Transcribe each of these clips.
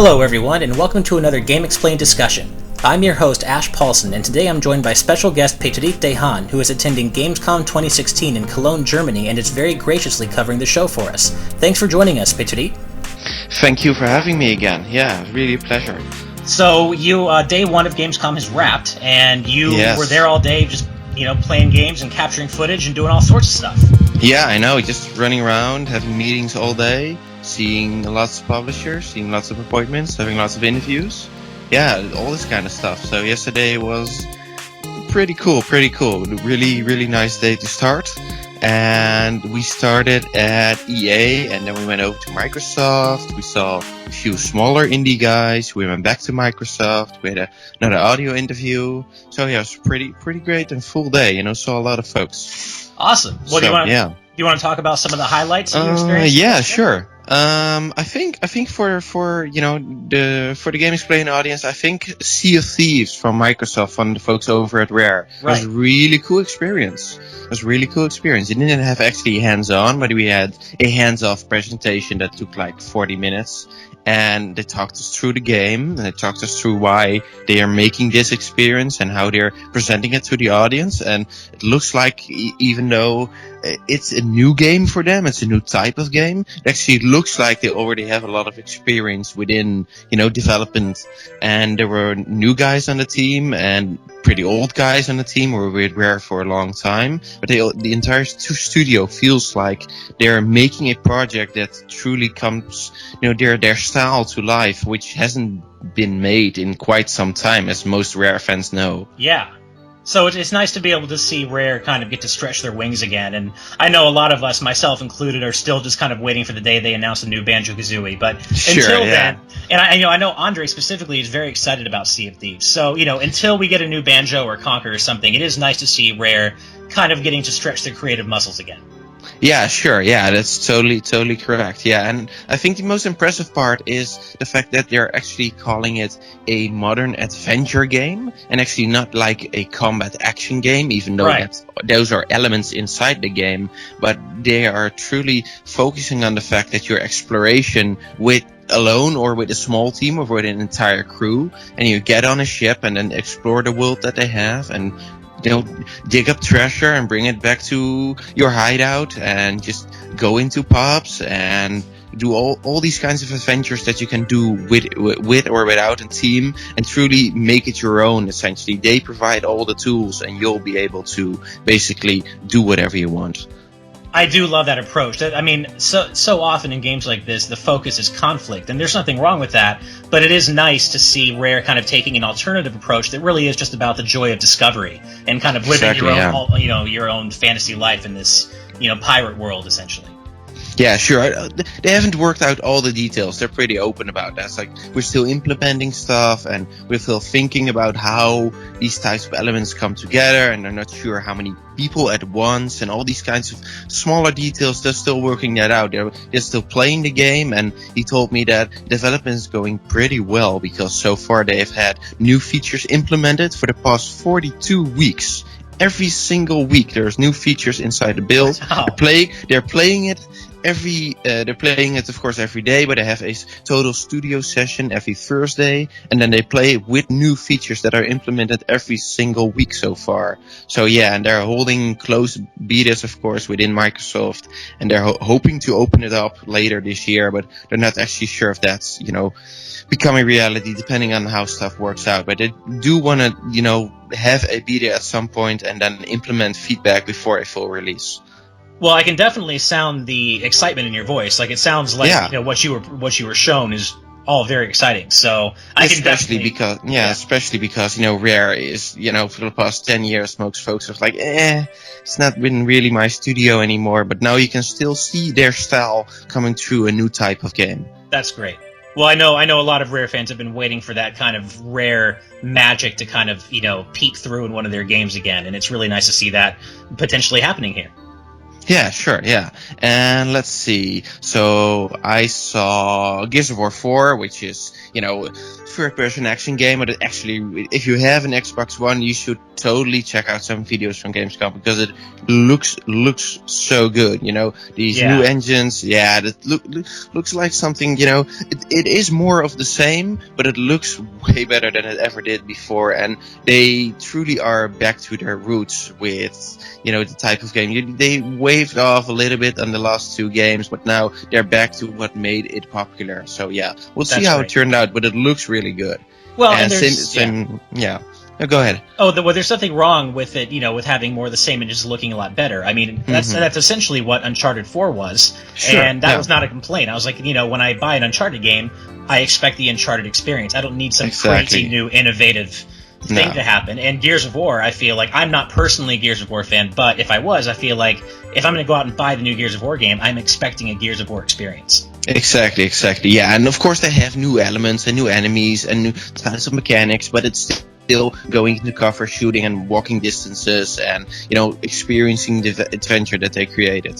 Hello everyone, and welcome to another Game Explained discussion. I'm your host, Ash Paulson, and today I'm joined by special guest Petrit Dehan, who is attending Gamescom 2016 in Cologne, Germany, and is very graciously covering the show for us. Thanks for joining us, Petrit. Thank you for having me again. Yeah, really a pleasure. So, day one of Gamescom has wrapped, and you were there all day just, playing games and capturing footage and doing all sorts of stuff. Yeah, I know, just running around, having meetings all day, seeing lots of publishers, seeing lots of appointments, having lots of interviews. Yeah, all this kind of stuff. So yesterday was pretty cool. Really, really nice day to start. And we started at EA, and then we went over to Microsoft. We saw a few smaller indie guys. We went back to Microsoft. We had another audio interview. So yeah, it was pretty great and full day. Saw a lot of folks. Awesome. Well, do you want to talk about some of the highlights of your experience? Yeah, sure. I think for the Game Explain audience, I think Sea of Thieves from Microsoft, from the folks over at Rare, was a really cool experience. It didn't have actually hands-on, but we had a hands-off presentation that took like 40 minutes. And they talked us through the game, and they talked us through why they are making this experience and how they're presenting it to the audience. And it looks like, even though it's a new game for them, it's a new type of game, it actually looks like they already have a lot of experience within, development. And there were new guys on the team and pretty old guys on the team who were with Rare for a long time. But the entire studio feels like they're making a project that truly comes, their style to life, which hasn't been made in quite some time, as most Rare fans know. Yeah. So it's nice to be able to see Rare kind of get to stretch their wings again, and I know a lot of us, myself included, are still just kind of waiting for the day they announce a new Banjo-Kazooie, but until then, and I know Andre specifically is very excited about Sea of Thieves, so, until we get a new Banjo or Conquer or something, it is nice to see Rare kind of getting to stretch their creative muscles again. Yeah, sure. Yeah, that's totally correct. Yeah, and I think the most impressive part is the fact that they're actually calling it a modern adventure game, and actually not like a combat action game, even though those are elements inside the game. But they are truly focusing on the fact that your exploration alone or with a small team or with an entire crew, and you get on a ship and then explore the world that they have, and dig up treasure and bring it back to your hideout, and just go into pubs and do all these kinds of adventures that you can do with or without a team, and truly make it your own. Essentially, they provide all the tools, and you'll be able to basically do whatever you want. I do love that approach. I mean, so often in games like this, the focus is conflict, and there's nothing wrong with that, but it is nice to see Rare kind of taking an alternative approach that really is just about the joy of discovery and kind of living your own fantasy life in this, pirate world, essentially. Yeah, sure. They haven't worked out all the details. They're pretty open about that. It's like, we're still implementing stuff, and we're still thinking about how these types of elements come together, and they're not sure how many people at once, and all these kinds of smaller details. They're still working that out. They're still playing the game, and he told me that development is going pretty well, because so far they have had new features implemented for the past 42 weeks. Every single week there's new features inside the build. Wow. They're playing it of course every day, but they have a total studio session every Thursday, and then they play with new features that are implemented every single week so far. So yeah, and they're holding close betas, of course, within Microsoft, and they're hoping to open it up later this year, but they're not actually sure if that's, becoming reality, depending on how stuff works out. But they do want to, have a beta at some point and then implement feedback before a full release. Well, I can definitely sound the excitement in your voice. Like, it sounds like what you were shown is all very exciting. So especially because Rare is, for the past 10 years, most folks are like, it's not been really my studio anymore. But now you can still see their style coming through a new type of game. That's great. Well, I know a lot of Rare fans have been waiting for that kind of Rare magic to kind of, peek through in one of their games again, and it's really nice to see that potentially happening here. Yeah, sure, yeah. And let's see. So I saw Gears of War 4, which is, third-person action game. But it actually, if you have an Xbox One, you should totally check out some videos from Gamescom because it looks so good. These new engines. Yeah, it looks like something. It is more of the same, but it looks way better than it ever did before. And they truly are back to their roots with, the type of game. They waved off a little bit on the last two games, but now they're back to what made it popular. So yeah, we'll see how it turned out, but it looks really good. Well, and there's No, go ahead. Oh, well, there's nothing wrong with it, with having more of the same and just looking a lot better. I mean, that's essentially what Uncharted 4 was, and that was not a complaint. I was like, when I buy an Uncharted game, I expect the Uncharted experience. I don't need some crazy new innovative thing to happen. And Gears of War, I feel like, I'm not personally a Gears of War fan, but if I was, I feel like if I'm going to go out and buy the new Gears of War game, I'm expecting a Gears of War experience. Exactly. Yeah, and of course they have new elements and new enemies and new kinds of mechanics, but it's still going into cover, shooting and walking distances and, experiencing the adventure that they created.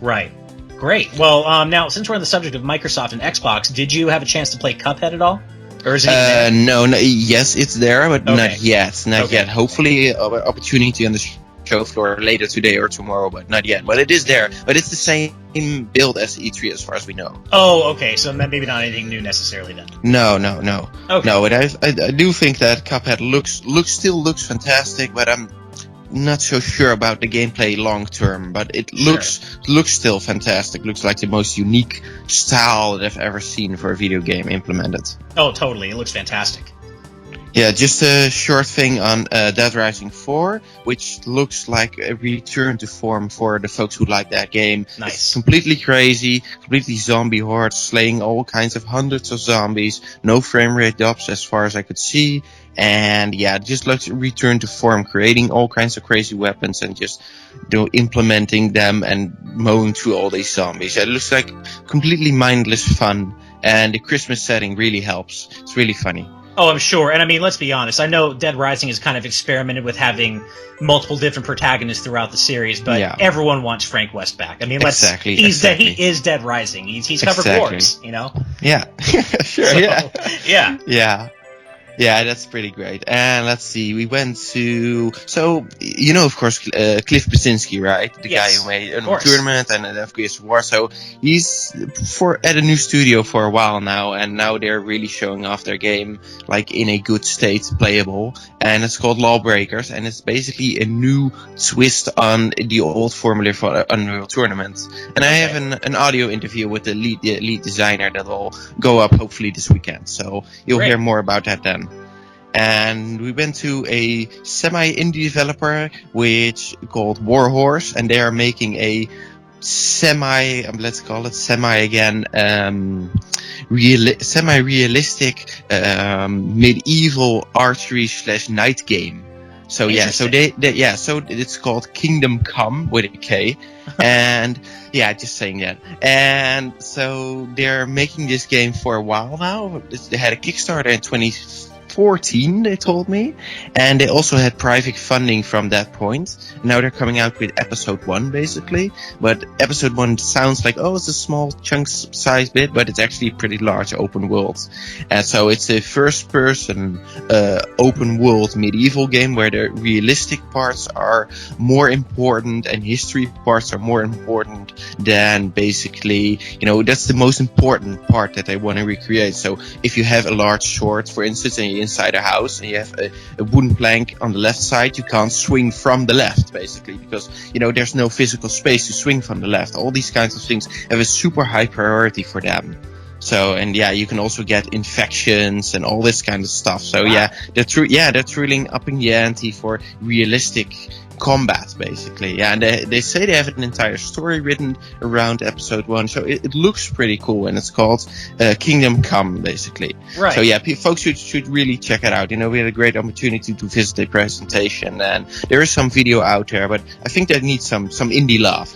Right. Great. Well, now, since we're on the subject of Microsoft and Xbox, did you have a chance to play Cuphead at all? Or is it no, yes, it's there, but not yet. Not yet. Hopefully, opportunity on the show floor later today or tomorrow, but not yet. But it is there. But it's the same build as E3 as far as we know. Oh, okay. So maybe not anything new necessarily then. No. Okay. No, but I do think that Cuphead still looks fantastic, but I'm not so sure about the gameplay long term, but it looks still fantastic. Looks like the most unique style that I've ever seen for a video game implemented. Oh, totally. It looks fantastic. Yeah, just a short thing on Dead Rising 4, which looks like a return to form for the folks who like that game. Nice. It's completely crazy, completely zombie hordes, slaying all kinds of hundreds of zombies, no frame rate drops as far as I could see, and yeah, just like a return to form, creating all kinds of crazy weapons and just implementing them and mowing through all these zombies. It looks like completely mindless fun, and the Christmas setting really helps. It's really funny. Oh, I'm sure. And I mean, let's be honest. I know Dead Rising has kind of experimented with having multiple different protagonists throughout the series, but everyone wants Frank West back. I mean, he is Dead Rising. He's covered wars, Yeah. Sure, so, yeah. Yeah, that's pretty great. And let's see, we went to... So, of course, Cliff Bleszinski, right? The guy who made a tournament and Gears of War. So he's at a new studio for a while now, and now they're really showing off their game, like, in a good state, playable. And it's called Lawbreakers, and it's basically a new twist on the old formula for Unreal Tournament. And I have an audio interview with the lead designer that will go up hopefully this weekend. So you'll hear more about that then. And we went to a semi-indie developer called Warhorse, and they are making a semi-realistic medieval archery / night game. So so it's called Kingdom Come with a K, and just saying that. And so they're making this game for a while now. They had a Kickstarter in 2014, they told me, and they also had private funding from that point. Now they're coming out with episode 1 basically, but episode 1 sounds like, it's a small chunk size bit, but it's actually a pretty large open world. And so it's a first person open world medieval game where the realistic parts are more important and history parts are more important than basically, that's the most important part that they want to recreate. So if you have a large sword, for instance, and you're inside a house and you have a wooden plank on the left side, you can't swing from the left basically because there's no physical space to swing from the left. All these kinds of things have a super high priority for them. So, and you can also get infections and all this kind of stuff. So they're truly upping the ante for realistic combat basically. And they say they have an entire story written around episode 1, so it looks pretty cool, and it's called Kingdom Come basically. Right. So folks should really check it out. We had a great opportunity to visit the presentation, and there is some video out there, but I think that needs some indie love.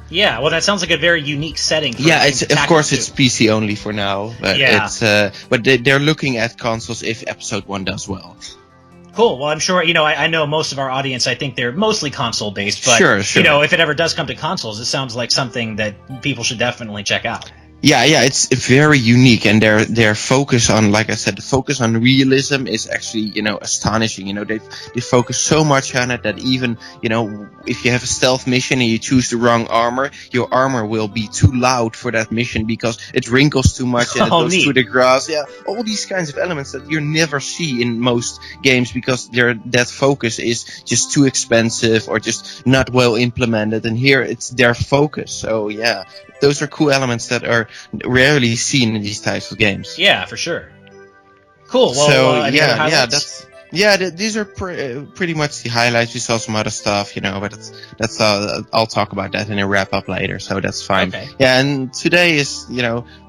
Yeah, well, that sounds like a very unique setting. It's PC only for now, but they're looking at consoles if episode 1 does well. Cool. Well, I'm sure, I know most of our audience, I think they're mostly console-based, but, sure. If it ever does come to consoles, it sounds like something that people should definitely check out. Yeah, it's very unique, and their focus on, like I said, the focus on realism is actually, astonishing. They focus so much on it that even, if you have a stealth mission and you choose the wrong armor, your armor will be too loud for that mission because it wrinkles too much and it goes through the grass. Yeah, all these kinds of elements that you never see in most games because that focus is just too expensive or just not well implemented. And here it's their focus. So yeah, those are cool elements that are rarely seen in these types of games. Yeah, for sure. Cool. Well, these are pretty much the highlights. We saw some other stuff, but that's I'll talk about that in a wrap up later, so that's fine. Okay. Yeah, and today is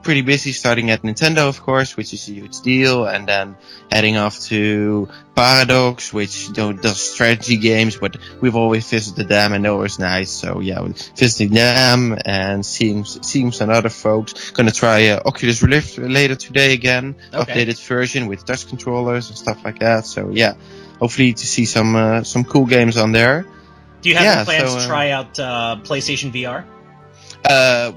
pretty busy, starting at Nintendo, of course, which is a huge deal, and then heading off to Paradox, which does strategy games, but we've always visited them and they're always nice. So yeah, visiting them and seeing some other folks. Gonna try Oculus Rift later today again, updated version with touch controllers and stuff like that. So yeah, hopefully to see some cool games on there. Do you have any plans to try out PlayStation VR?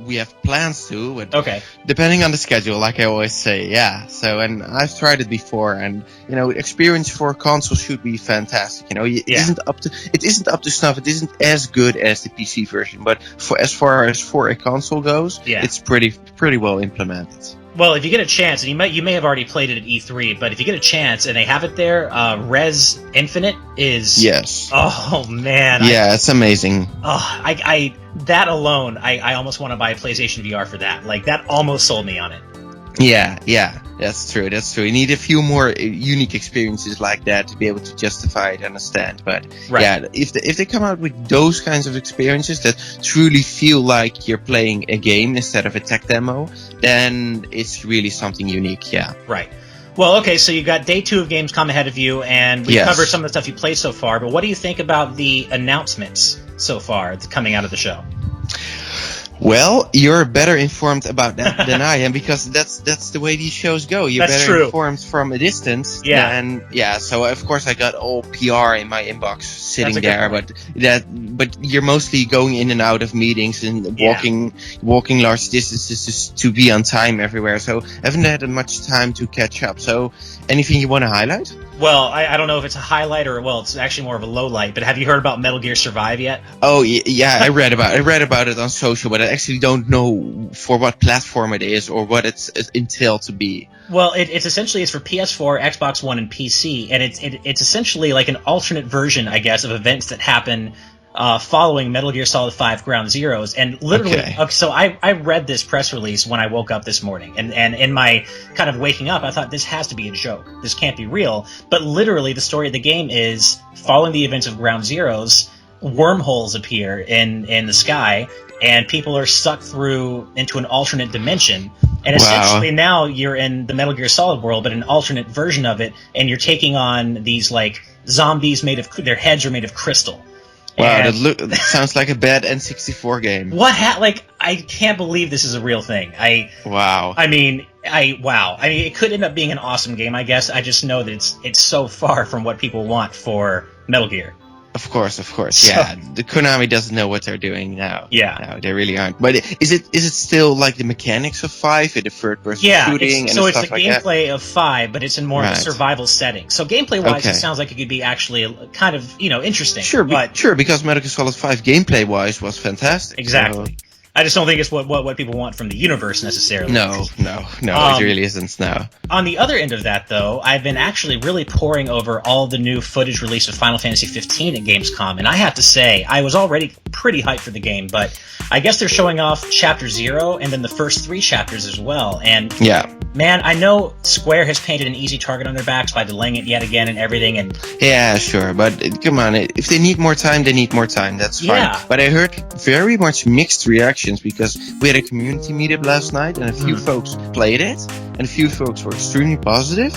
We have plans to, but okay, depending on the schedule, like I always say, yeah. So, and I've tried it before, and experience for a console should be fantastic. It isn't up to snuff. It isn't as good as the PC version, but as far as for a console goes, it's pretty well implemented. Well, if you get a chance, and you may have already played it at E3, but if you get a chance and they have it there, Res Infinite is... Yes. Oh, man. Yeah, it's amazing. Oh, that alone, I almost want to buy a PlayStation VR for that. Like, that almost sold me on it. Yeah, that's true. You need a few more unique experiences like that to be able to justify it and understand. But yeah, if they come out with those kinds of experiences that truly feel like you're playing a game instead of a tech demo, then it's really something unique. Yeah. Right. Well, okay, so you've got day 2 of Gamescom ahead of you, and we've covered some of the stuff you played so far, but what do you think about the announcements so far coming out of the show? Well, you're better informed about that than I am, because that's the way these shows go. You're better informed from a distance. Yeah. And so of course I got all PR in my inbox sitting there, but you're mostly going in and out of meetings and walking large distances to be on time everywhere. So I haven't had much time to catch up. So anything you want to highlight? Well, I don't know if it's a highlight or, it's actually more of a low light, but have you heard about Metal Gear Survive yet? Oh, yeah, I read about it on social, but I actually don't know for what platform it is or what it's entailed to be. Well, it's essentially for PS4, Xbox One, and PC, and it's essentially like an alternate version, I guess, of events that happen following Metal Gear Solid 5 Ground Zeroes. And literally, so I read this press release when I woke up this morning, and in my kind of waking up, I thought, this has to be a joke. This can't be real. But literally, the story of the game is, following the events of Ground Zeroes, wormholes appear in the sky, and people are sucked through into an alternate dimension. And essentially now you're in the Metal Gear Solid world, but an alternate version of it, and you're taking on these, like, zombies their heads are made of crystal. Wow, that sounds like a bad N64 game. I can't believe this is a real thing. Wow. I mean, it could end up being an awesome game, I guess. I just know that it's so far from what people want for Metal Gear. Of course. Yeah, the Konami doesn't know what they're doing now. Yeah, no, they really aren't. But is it still like the mechanics of 5, the third-person shooting, it's the gameplay of 5, but it's in more of a survival setting. So gameplay-wise, it sounds like it could be actually kind of interesting. Sure, because Metal Gear Solid 5 gameplay-wise was fantastic. Exactly. So. I just don't think it's what people want from the universe necessarily. No, it really isn't. No. On the other end of that, though, I've been actually really poring over all the new footage released of Final Fantasy 15 at Gamescom, and I have to say, I was already pretty hyped for the game, but I guess they're showing off Chapter 0 and then the first 3 chapters as well. And man, I know Square has painted an easy target on their backs by delaying it yet again and everything. And yeah, sure, but come on, if they need more time, they need more time. That's fine. Yeah. But I heard very much mixed reactions, because we had a community meetup last night and a few folks played it and a few folks were extremely positive,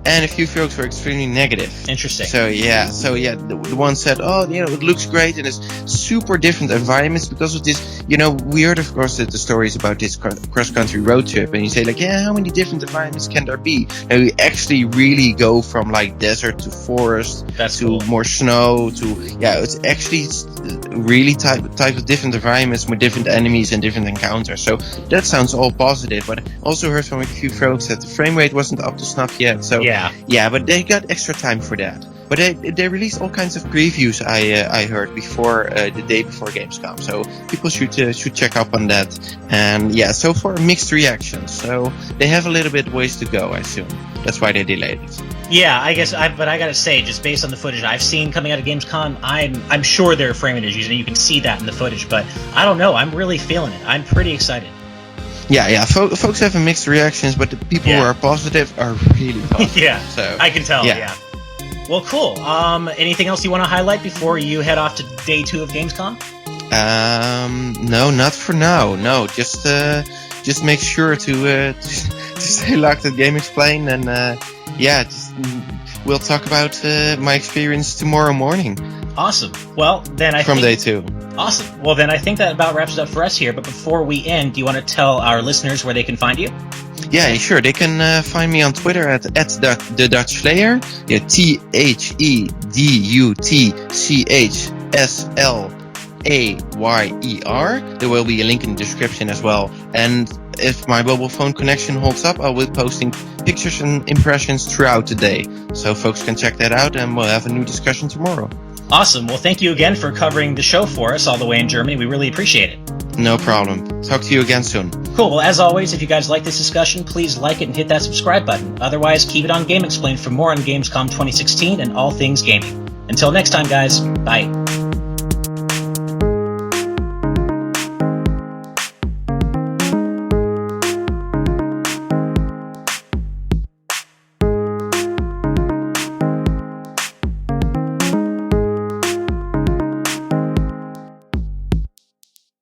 and a few folks were extremely negative. Interesting. So the one said, oh, it looks great and it's super different environments because of this. We heard, of course, the stories about this cross-country road trip, and you say like, how many different environments can there be? And we actually really go from like desert to forest to more snow to it's actually really type of different environments with different enemies and different encounters. So that sounds all positive. But I also heard from a few folks that the frame rate wasn't up to snuff yet. So but they got extra time for that. But they released all kinds of previews. I heard before the day before Gamescom, so people should check up on that. And so far mixed reactions. So they have a little bit ways to go, I assume. That's why they delayed it. Yeah, I guess. But I gotta say, just based on the footage I've seen coming out of Gamescom, I'm sure there are framing issues, and you can see that in the footage. But I don't know. I'm really feeling it. I'm pretty excited. Yeah. Folks have mixed reactions, but the people who are positive are really positive. So I can tell. Yeah. Well, cool. Anything else you want to highlight before you head off to day 2 of Gamescom? No, not for now. No, just make sure to stay locked at GameXplain, and we'll talk about my experience tomorrow morning. Awesome. Well, then from day 2. Awesome. Well, then I think that about wraps it up for us here. But before we end, do you want to tell our listeners where they can find you? Yeah, sure. They can find me on Twitter at the Dutch Slayer. Yeah, THEDUTCHSLAYER. There will be a link in the description as well. And if my mobile phone connection holds up, I will be posting pictures and impressions throughout the day. So folks can check that out, and we'll have a new discussion tomorrow. Awesome. Well, thank you again for covering the show for us all the way in Germany. We really appreciate it. No problem. Talk to you again soon. Cool. Well, as always, if you guys like this discussion, please like it and hit that subscribe button. Otherwise, keep it on GameXplain for more on Gamescom 2016 and all things gaming. Until next time, guys. Bye.